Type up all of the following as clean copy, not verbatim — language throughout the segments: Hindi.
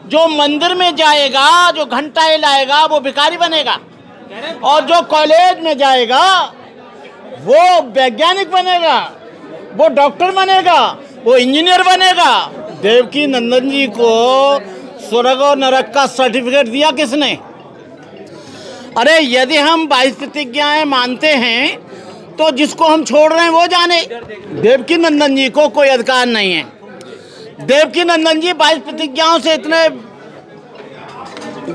जो मंदिर में जाएगा, जो घंटा हिलाएगा, वो भिखारी बनेगा, और जो कॉलेज में जाएगा वो वैज्ञानिक बनेगा, वो डॉक्टर बनेगा, वो इंजीनियर बनेगा। देवकी नंदन जी को स्वर्ग और नरक का सर्टिफिकेट दिया किसने? अरे यदि हम 22 प्रतिज्ञाएं मानते हैं तो जिसको हम छोड़ रहे हैं वो जाने। देवकी नंदन जी को कोई अधिकार नहीं है। देवकी नंदन जी 22 प्रतिज्ञाओं से इतने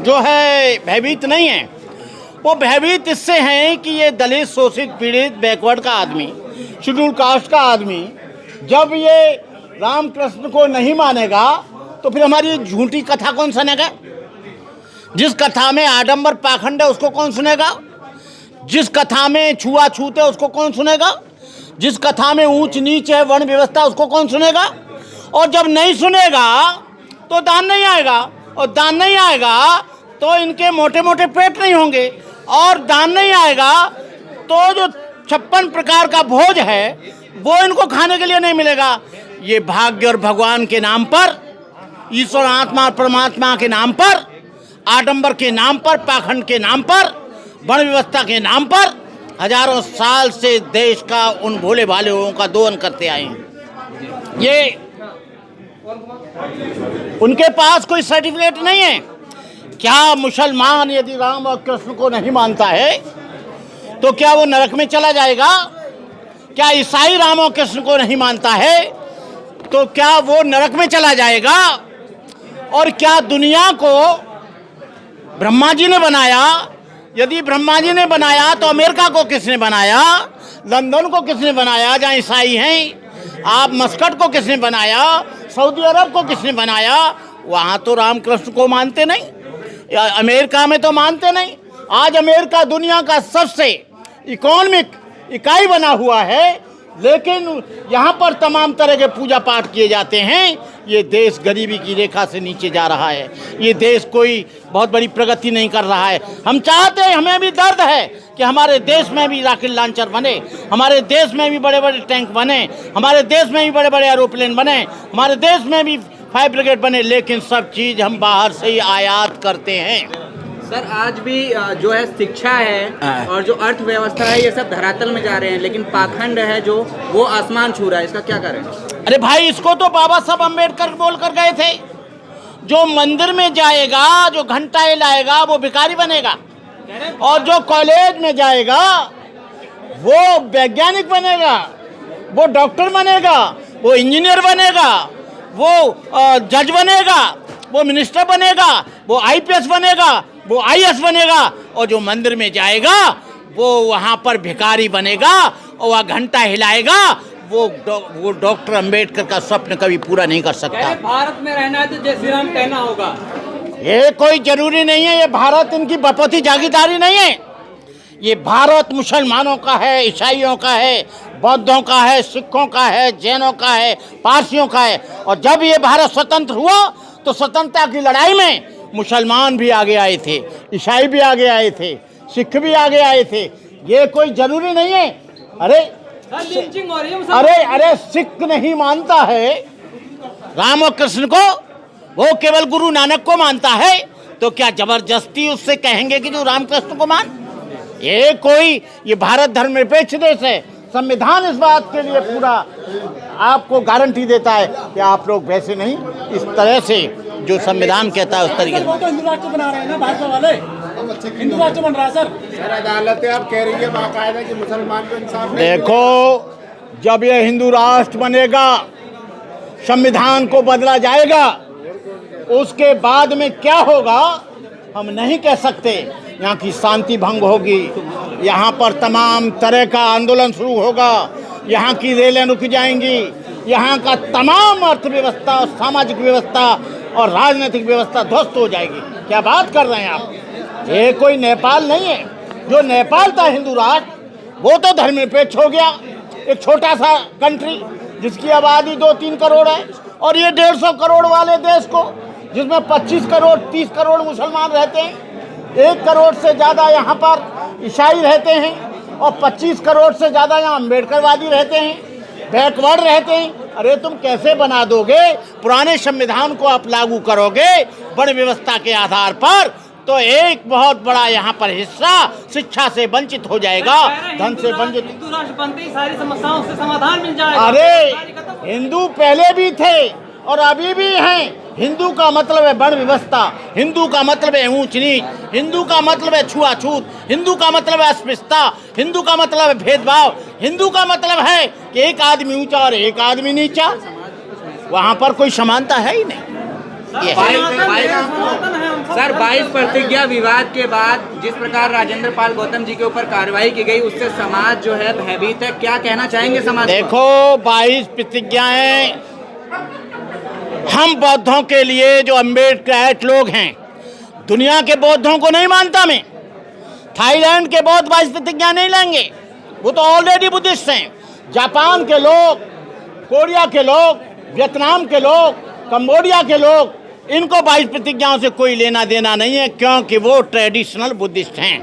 जो है भयभीत नहीं है। वो भयभीत इससे हैं कि ये दलित, शोषित, पीड़ित, बैकवर्ड का आदमी, शेड्यूल कास्ट का आदमी जब ये रामकृष्ण को नहीं मानेगा तो फिर हमारी झूठी कथा कौन सुनेगा? जिस कथा में आडंबर पाखंड है उसको कौन सुनेगा? जिस कथा में छुआछूत है उसको कौन सुनेगा? जिस कथा में ऊंच नीच है, वर्ण व्यवस्था, उसको कौन सुनेगा? और जब नहीं सुनेगा तो दान नहीं आएगा, और दान नहीं आएगा तो इनके मोटे मोटे पेट नहीं होंगे, और दान नहीं आएगा तो जो 56 प्रकार का भोज है वो इनको खाने के लिए नहीं मिलेगा। ये भाग्य और भगवान के नाम पर, ईश्वर आत्मा और परमात्मा के नाम पर, आडंबर के नाम पर, पाखंड के नाम पर, वर्ण व्यवस्था के नाम पर हजारों साल से देश का उन भोले भाले लोगों का दोहन करते आए हैं। ये उनके पास कोई सर्टिफिकेट नहीं है। क्या मुसलमान यदि राम और कृष्ण को नहीं मानता है तो क्या वो नरक में चला जाएगा? क्या ईसाई राम और कृष्ण को नहीं मानता है तो क्या वो नरक में चला जाएगा? और क्या दुनिया को ब्रह्मा जी ने बनाया? यदि ब्रह्मा जी ने बनाया तो अमेरिका को किसने बनाया? लंदन को किसने बनाया जहाँ ईसाई हैं? आप मस्कट को किसने बनाया? सऊदी अरब को किसने बनाया? वहाँ तो रामकृष्ण को मानते नहीं, अमेरिका में तो मानते नहीं। आज अमेरिका दुनिया का सबसे इकोनॉमिक इकाई बना हुआ है, लेकिन यहाँ पर तमाम तरह के पूजा पाठ किए जाते हैं। ये देश गरीबी की रेखा से नीचे जा रहा है। ये देश कोई बहुत बड़ी प्रगति नहीं कर रहा है। हम चाहते हैं, हमें भी दर्द है कि हमारे देश में भी रॉकेट लॉन्चर बने, हमारे देश में भी बड़े बड़े टैंक बने, हमारे देश में भी बड़े बड़े एरोप्लेन बने, हमारे देश में भी फायर ब्रिगेड बने, लेकिन सब चीज़ हम बाहर से ही आयात करते हैं। सर आज भी जो है शिक्षा है और जो अर्थव्यवस्था है ये सब धरातल में जा रहे हैं, लेकिन पाखंड है जो वो आसमान छू रहा है। इसका क्या करें? अरे भाई, इसको तो बाबा साहब अम्बेडकर बोल कर गए थे, जो मंदिर में जाएगा, जो घंटा हिलाएगा, वो भिखारी बनेगा, और जो कॉलेज में जाएगा वो वैज्ञानिक बनेगा, वो डॉक्टर बनेगा, वो इंजीनियर बनेगा, वो जज बनेगा, वो मिनिस्टर बनेगा, वो IPS बनेगा, वो IAS बनेगा, और जो मंदिर में जाएगा वो वहाँ पर भिखारी बनेगा और वह घंटा हिलाएगा। वो डॉक्टर अंबेडकर का स्वप्न कभी पूरा नहीं कर सकता। भारत में रहना है तो जय श्री राम कहना होगा। ये कोई जरूरी नहीं है। ये भारत इनकी बपौती जागीरदारी नहीं है। ये भारत मुसलमानों का है, ईसाइयों का है, बौद्धों का है, सिखों का है, जैनों का है, पारसियों का है। और जब ये भारत स्वतंत्र हुआ तो स्वतंत्रता की लड़ाई में मुसलमान भी आगे आए थे, ईसाई भी आगे आए थे, सिख भी आगे आए थे। ये कोई जरूरी नहीं है। अरे सिख नहीं मानता है राम और कृष्ण को, वो केवल गुरु नानक को मानता है, तो क्या जबरदस्ती उससे कहेंगे कि जो रामकृष्ण को मान? ये भारत धर्मनिरपेक्ष देश है। संविधान इस बात के लिए पूरा आपको गारंटी देता है कि आप लोग वैसे नहीं, इस तरह से जो संविधान कहता है उस तरीके से। वो तो हिंदू राष्ट्र बना रहे हैं ना भाजपा वाले, हिंदू राष्ट्र बन रहा है सर। अदालत आप कह रही है बाकायदा कि मुसलमान को इंसाफ नहीं। देखो, जब ये हिंदू राष्ट्र बनेगा, संविधान को बदला जाएगा, उसके बाद में क्या होगा हम नहीं कह सकते। यहाँ की शांति भंग होगी, यहाँ पर तमाम तरह का आंदोलन शुरू होगा, यहाँ की रेलें रुक जाएंगी, यहाँ का तमाम अर्थव्यवस्था और सामाजिक व्यवस्था और राजनीतिक व्यवस्था ध्वस्त हो जाएगी। क्या बात कर रहे हैं आप? ये कोई नेपाल नहीं है। जो नेपाल था हिंदू राष्ट्र, वो तो धर्मनिरपेक्ष हो गया, एक छोटा सा कंट्री जिसकी आबादी 2-3 करोड़ है, और ये 150 करोड़ वाले देश को, जिसमें 25 करोड़ 30 करोड़ मुसलमान रहते हैं, 1 करोड़ से ज़्यादा यहाँ पर ईसाई रहते हैं, और 25 करोड़ से ज़्यादा यहाँ अम्बेडकरवादी रहते हैं, बैकवर्ड रहते हैं। अरे तुम कैसे बना दोगे? पुराने संविधान को आप लागू करोगे वर्ण व्यवस्था के आधार पर, तो एक बहुत बड़ा यहाँ पर हिस्सा शिक्षा से वंचित हो जाएगा, धन से वंचित। हिंदू राष्ट्र बनते ही सारी समस्याओं से समाधान मिल जाएगा। अरे हिंदू पहले भी थे और अभी भी हैं। हिंदू का मतलब है वर्ण व्यवस्था, हिंदू का मतलब है ऊंच नीच, हिंदू का मतलब है छुआछूत, हिंदू का मतलब है अस्पृश्यता, हिंदू का मतलब है भेदभाव, हिंदू का मतलब है कि एक आदमी ऊंचा और एक आदमी नीचा। वहाँ पर कोई समानता है ही नहीं। ये है। सर 22 प्रतिज्ञा विवाद के बाद जिस प्रकार राजेंद्र पाल गौतम जी के ऊपर कार्रवाई की गई, उससे समाज जो है भयभीत है। क्या कहना चाहेंगे समाज को? देखो 22 प्रतिज्ञाएं हम बौद्धों के लिए, जो अम्बेडकर लोग हैं, दुनिया के बौद्धों को नहीं मानता मैं। थाईलैंड के बौद्ध 22 प्रतिज्ञा नहीं लेंगे, वो तो ऑलरेडी बुद्धिस्ट हैं। जापान के लोग, कोरिया के लोग, वियतनाम के लोग, कंबोडिया के लोग, इनको 22 प्रतिज्ञाओं से कोई लेना देना नहीं है, क्योंकि वो ट्रेडिशनल बुद्धिस्ट हैं।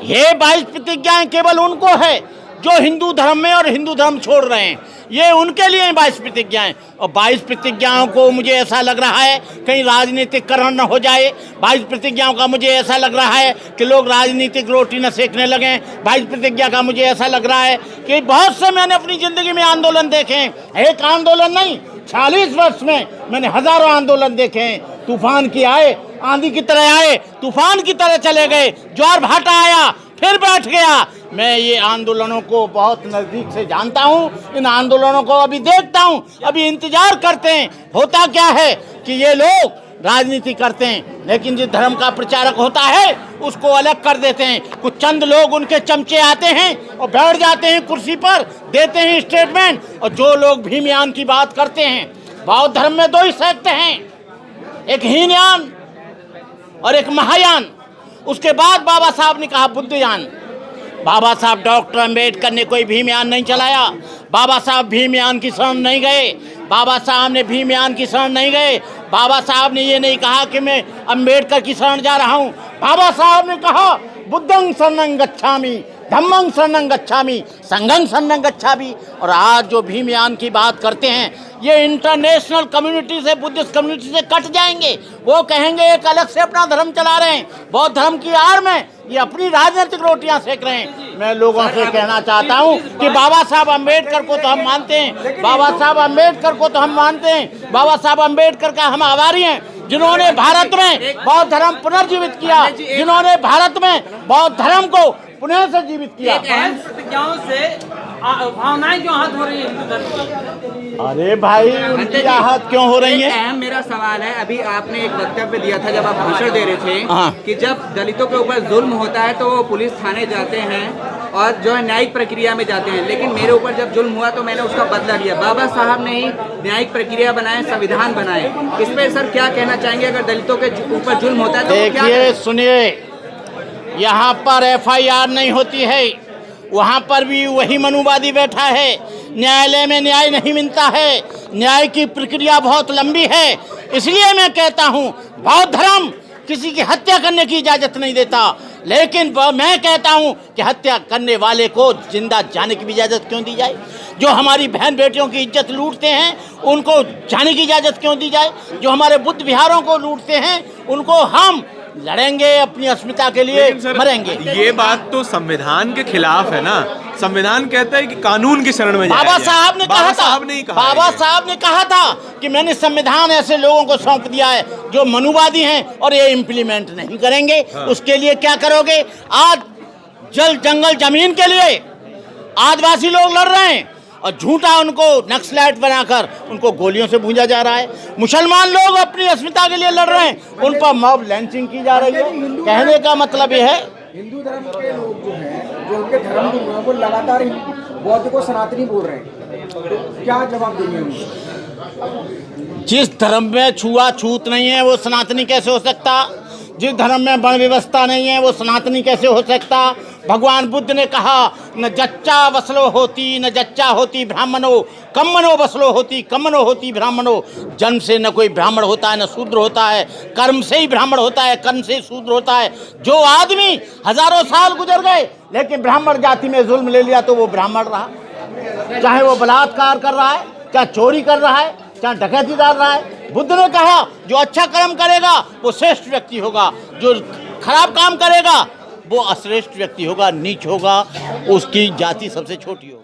ये 22 प्रतिज्ञाएं केवल उनको है जो हिंदू धर्म में और हिंदू धर्म छोड़ रहे हैं, ये उनके लिए 22 प्रतिज्ञाएं। और 22 प्रतिज्ञाओं को मुझे ऐसा लग रहा है कहीं राजनीतिकरण न हो जाए। 22 प्रतिज्ञाओं का मुझे ऐसा लग रहा है कि लोग राजनीतिक रोटी न सेकने लगें। 22 प्रतिज्ञा का मुझे ऐसा लग रहा है कि बहुत से मैंने अपनी ज़िंदगी में आंदोलन देखे हैं, एक आंदोलन नहीं, 40 वर्ष में मैंने हज़ारों आंदोलन देखे हैं। तूफान की आए, आंधी की तरह आए, तूफान की तरह चले गए, ज्वार भाटा आया फिर बैठ गया। मैं ये आंदोलनों को बहुत नज़दीक से जानता हूँ, इन आंदोलनों को अभी देखता हूँ, अभी इंतजार करते हैं। होता क्या है कि ये लोग राजनीति करते हैं, लेकिन जिस धर्म का प्रचारक होता है उसको अलग कर देते हैं। कुछ चंद लोग उनके चमचे आते हैं और बैठ जाते हैं कुर्सी पर, देते हैं स्टेटमेंट। और जो लोग भीमयान की बात करते हैं, बौद्ध धर्म में 2 ही सेक्ट हैं, एक हीनयान और एक महायान। उसके बाद बाबा साहब ने कहा बुद्धयान। बाबा साहब डॉक्टर अम्बेडकर ने कोई भीमयान नहीं चलाया, बाबा साहब भीमयान की शरण नहीं गए, बाबा साहब ने भीमयान की शरण नहीं गए। बाबा साहब ने ये नहीं कहा कि मैं अम्बेडकर की शरण जा रहा हूँ। बाबा साहब ने कहा बुद्धं शरणं गच्छामि, धम्मं शरणं गच्छामि, संघं शरणं गच्छामि। और आज जो भीमयान की बात करते हैं, ये इंटरनेशनल कम्युनिटी से, बुद्धिस्ट कम्युनिटी से कट जाएंगे। वो कहेंगे एक अलग से अपना धर्म चला रहे हैं, बौद्ध धर्म की आड़ में ये अपनी राजनीतिक रोटियां सेक रहे हैं। मैं लोगों से कहना चाहता हूं कि बाबा साहब अम्बेडकर को तो हम मानते हैं, बाबा साहब अम्बेडकर को तो हम मानते हैं, बाबा साहब अम्बेडकर का हम आभारी हैं, जिन्होंने भारत में बौद्ध धर्म पुनर्जीवित किया, जिन्होंने भारत में बौद्ध धर्म को पुनः से जीवित किया। प्रतिज्ञाओं से भावनाएं क्यों आहत हो रही है? अरे भाई उनकी आहत क्यों हो रही है? अहम मेरा सवाल है, अभी आपने एक वक्तव्य दिया था जब आप भाषण दे रहे थे, हाँ। कि जब दलितों के ऊपर जुल्म होता है तो वो पुलिस थाने जाते हैं और जो है न्यायिक प्रक्रिया में जाते हैं, लेकिन मेरे ऊपर जब जुल्म हुआ तो मैंने उसका बदला लिया। बाबा साहब ने ही न्यायिक प्रक्रिया बनाए, संविधान बनाए। इस पर सर क्या कहना चाहेंगे? अगर दलितों के ऊपर जुल्म होता है तो वो क्या देखिए करें? सुनिए, यहाँ पर FIR नहीं होती है, वहाँ पर भी वही मनुवादी बैठा है। न्यायालय में न्याय नहीं मिलता है, न्याय की प्रक्रिया बहुत लंबी है। इसलिए मैं कहता हूँ बौद्ध धर्म किसी की हत्या करने की इजाज़त नहीं देता, लेकिन मैं कहता हूँ कि हत्या करने वाले को जिंदा जाने की भी इजाज़त क्यों दी जाए? जो हमारी बहन बेटियों की इज्जत लूटते हैं उनको जाने की इजाज़त क्यों दी जाए? जो हमारे बुद्ध विहारों को लूटते हैं उनको हम लड़ेंगे, अपनी अस्मिता के लिए मरेंगे। ये बात तो संविधान के खिलाफ है ना। संविधान कहता है कि कानून की शरण में जाइए। बाबा साहब ने कहा था, बाबा साहब ने कहा था कि मैंने संविधान ऐसे लोगों को सौंप दिया है जो मनुवादी हैं और ये इम्प्लीमेंट नहीं करेंगे। हाँ। उसके लिए क्या करोगे? आज जल जंगल जमीन के लिए आदिवासी लोग लड़ रहे हैं और झूठा उनको नक्सलाइट बनाकर उनको गोलियों से भूंजा जा रहा है। मुसलमान लोग अपनी अस्मिता के लिए लड़ रहे हैं, उन पर मॉब लैंचिंग की जा रही है। कहने का मतलब ये है हिंदू धर्म के लोग जो हैं, जो उनके धर्म गुरु हैं, वो लगातार बौद्ध को सनातनी बोल रहे हैं, तो क्या जवाब देंगे उनको? जिस धर्म में छुआछूत नहीं है वो सनातनी कैसे हो सकता? जिस धर्म में वर्ण व्यवस्था नहीं है वो सनातनी कैसे हो सकता? भगवान बुद्ध ने कहा न जच्चा वसलो होती, न जच्चा होती ब्राह्मणो, कम्मनो वसलो होती, कम्मनो होती ब्राह्मणो। जन्म से न कोई ब्राह्मण होता है न शूद्र होता है, कर्म से ही ब्राह्मण होता है, कर्म से ही शूद्र होता है। जो आदमी हजारों साल गुजर गए लेकिन ब्राह्मण जाति में जुल्म ले लिया तो वो ब्राह्मण रहा, चाहे वो बलात्कार कर रहा है, चाहे चोरी कर रहा है, चाहे डकैती डाल रहा है। बुद्ध ने कहा जो अच्छा कर्म करेगा वो श्रेष्ठ व्यक्ति होगा, जो खराब काम करेगा वो अश्रेष्ठ व्यक्ति होगा, नीच होगा, उसकी जाति सबसे छोटी होगी।